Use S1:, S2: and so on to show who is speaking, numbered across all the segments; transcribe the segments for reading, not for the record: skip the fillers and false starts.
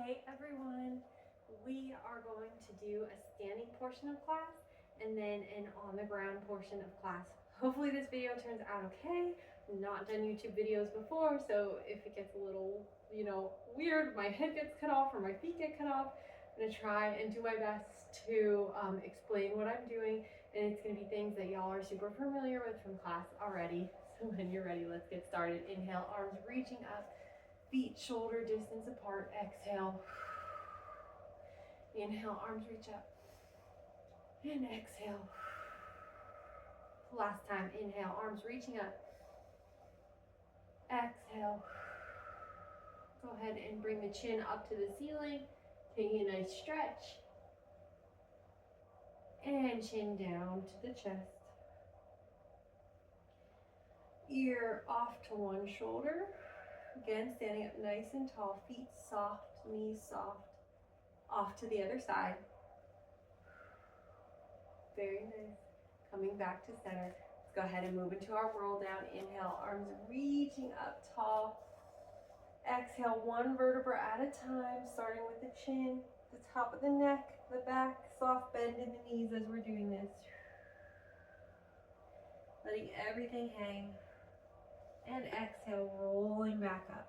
S1: Hey everyone, we are going to do a standing portion of class and then an on the ground portion of class. Hopefully this video turns out okay. I've not done YouTube videos before, so if it gets a little, weird, my head gets cut off or my feet get cut off, I'm gonna try and do my best to explain what I'm doing, and it's gonna be things that y'all are super familiar with from class already. So when you're ready, let's get started. Inhale, arms reaching up. Feet shoulder distance apart. Exhale. Inhale, arms reach up. And exhale. Last time, inhale, arms reaching up. Exhale. Go ahead and bring the chin up to the ceiling. Taking a nice stretch. And chin down to the chest. Ear off to one shoulder. Again, standing up nice and tall, feet soft, knees soft. Off to the other side. Very nice. Coming back to center. Let's go ahead and move into our roll down. Inhale, arms reaching up tall. Exhale, one vertebra at a time, starting with the chin, the top of the neck, the back, soft bend in the knees as we're doing this. Letting everything hang. And exhale, rolling back up.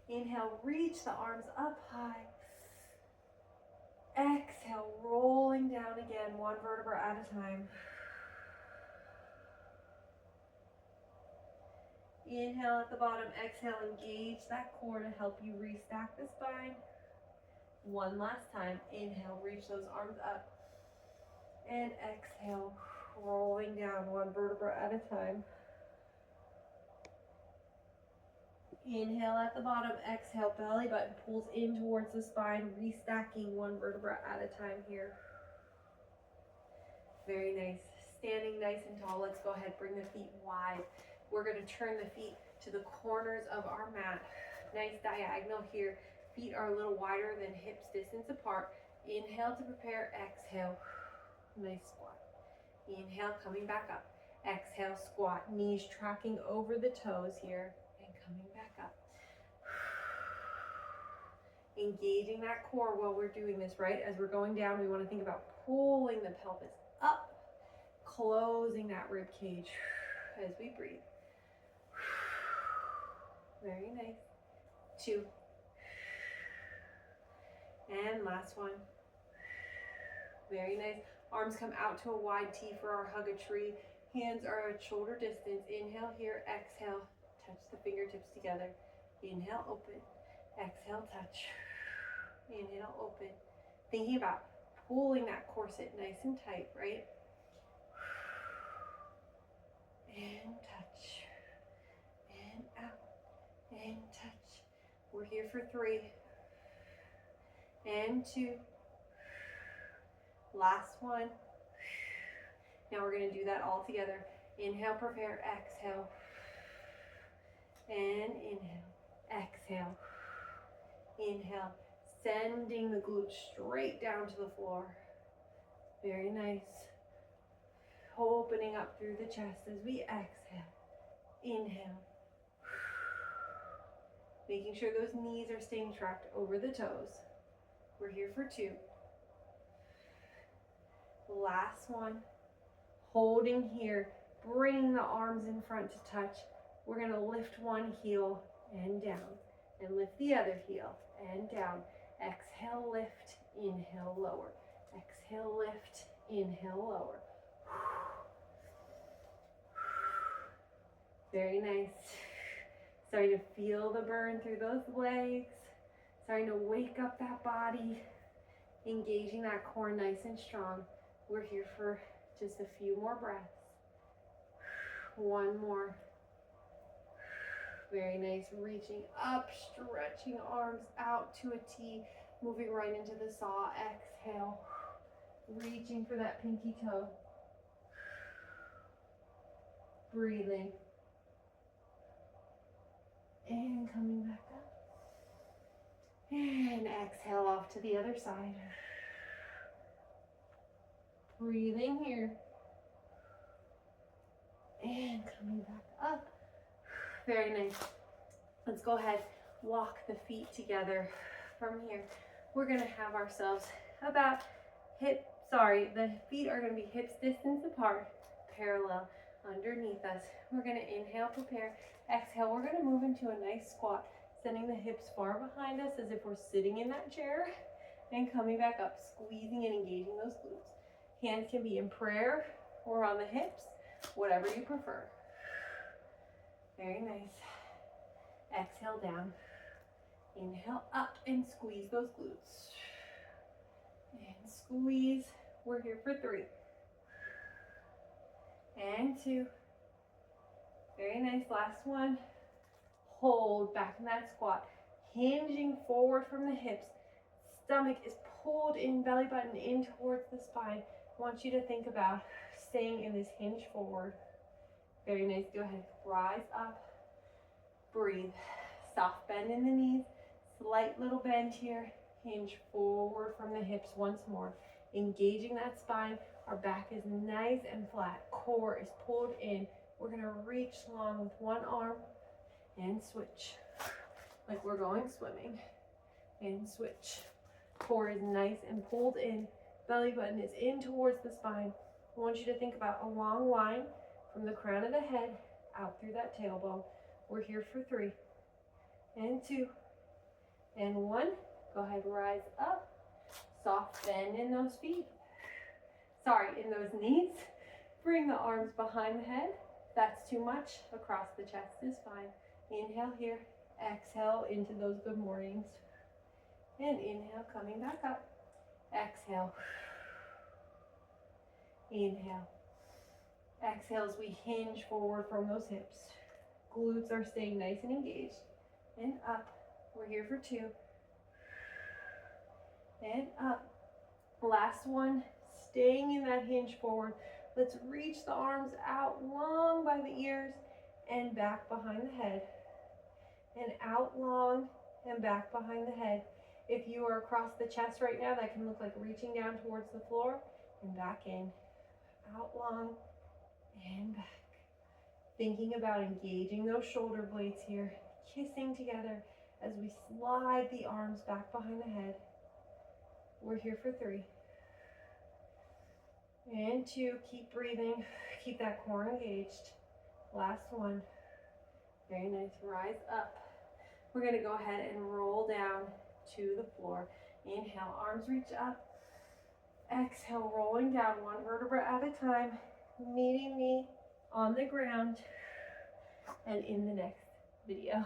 S1: Inhale, reach the arms up high. Exhale, rolling down again, one vertebra at a time. Inhale at the bottom, exhale, engage that core to help you restack the spine. One last time, inhale, reach those arms up. And exhale, rolling down one vertebra at a time. Inhale at the bottom, exhale, belly button pulls in towards the spine, restacking one vertebra at a time here. Very nice. Standing nice and tall, let's go ahead, bring the feet wide. We're gonna turn the feet to the corners of our mat. Nice diagonal here. Feet are a little wider than hips distance apart. Inhale to prepare, exhale, nice squat. Inhale, coming back up. Exhale, squat, knees tracking over the toes here. Coming back up. Engaging that core while we're doing this, right? As we're going down, we want to think about pulling the pelvis up, closing that rib cage as we breathe. Very nice. 2. And last one. Very nice. Arms come out to a wide T for our hug a tree. Hands are at shoulder distance. Inhale here, exhale. Touch the fingertips together. Inhale, open. Exhale, touch. Inhale, open. Thinking about pulling that corset nice and tight, right? And touch. And out. And touch. We're here for 3. And 2. Last one. Now we're going to do that all together. Inhale, prepare, exhale. And inhale, exhale, inhale, sending the glutes straight down to the floor. Very nice. Opening up through the chest as we exhale, inhale. Making sure those knees are staying tracked over the toes. We're here for 2. Last one. Holding here, bringing the arms in front to touch. We're going to lift one heel and down, and lift the other heel and down. Exhale, lift, inhale, lower. Exhale, lift, inhale, lower. Very nice. Starting to feel the burn through those legs. Starting to wake up that body. Engaging that core nice and strong. We're here for just a few more breaths. One more. Very nice, reaching up, stretching arms out to a T, moving right into the saw. Exhale, reaching for that pinky toe. Breathing. And coming back up. And exhale off to the other side. Breathing here. And coming back up. Very nice. Let's go ahead. walk the feet together from here. We're gonna have ourselves about the feet are gonna be hips distance apart, parallel underneath us. We're gonna inhale, prepare. Exhale, we're gonna move into a nice squat, sending the hips far behind us as if we're sitting in that chair, and coming back up, squeezing and engaging those glutes. Hands can be in prayer or on the hips, whatever you prefer. Very nice. Exhale down. Inhale up and squeeze those glutes. And squeeze. We're here for 3. And 2. Very nice. Last one. Hold back in that squat. Hinging forward from the hips. Stomach is pulled in, belly button in towards the spine. I want you to think about staying in this hinge forward. Very nice. Go ahead. Rise up. Breathe. Soft bend in the knees. Slight little bend here. Hinge forward from the hips once more. Engaging that spine. Our back is nice and flat. Core is pulled in. We're going to reach long with one arm and switch. Like we're going swimming. And switch. Core is nice and pulled in. Belly button is in towards the spine. I want you to think about a long line from the crown of the head out through that tailbone. We're here for 3 and 2 and 1. Go ahead, rise up. Soft bend in those feet. In those knees. Bring the arms behind the head. If that's too much, across the chest is fine. Inhale here. Exhale into those good mornings. And inhale, coming back up. Exhale. Inhale. Exhale as we hinge forward from those hips. Glutes are staying nice and engaged. And up. We're here for 2. And up. Last one. Staying in that hinge forward. Let's reach the arms out long by the ears and back behind the head. And out long and back behind the head. If you are across the chest right now, that can look like reaching down towards the floor and back in. Out long and back. Thinking about engaging those shoulder blades here, kissing together as we slide the arms back behind the head. We're here for 3 and 2. Keep breathing. Keep that core engaged. Last one. Very nice. Rise up. We're going to go ahead and roll down to the floor. Inhale, arms reach up. Exhale, rolling down one vertebra at a time, meeting me on the ground and in the next video.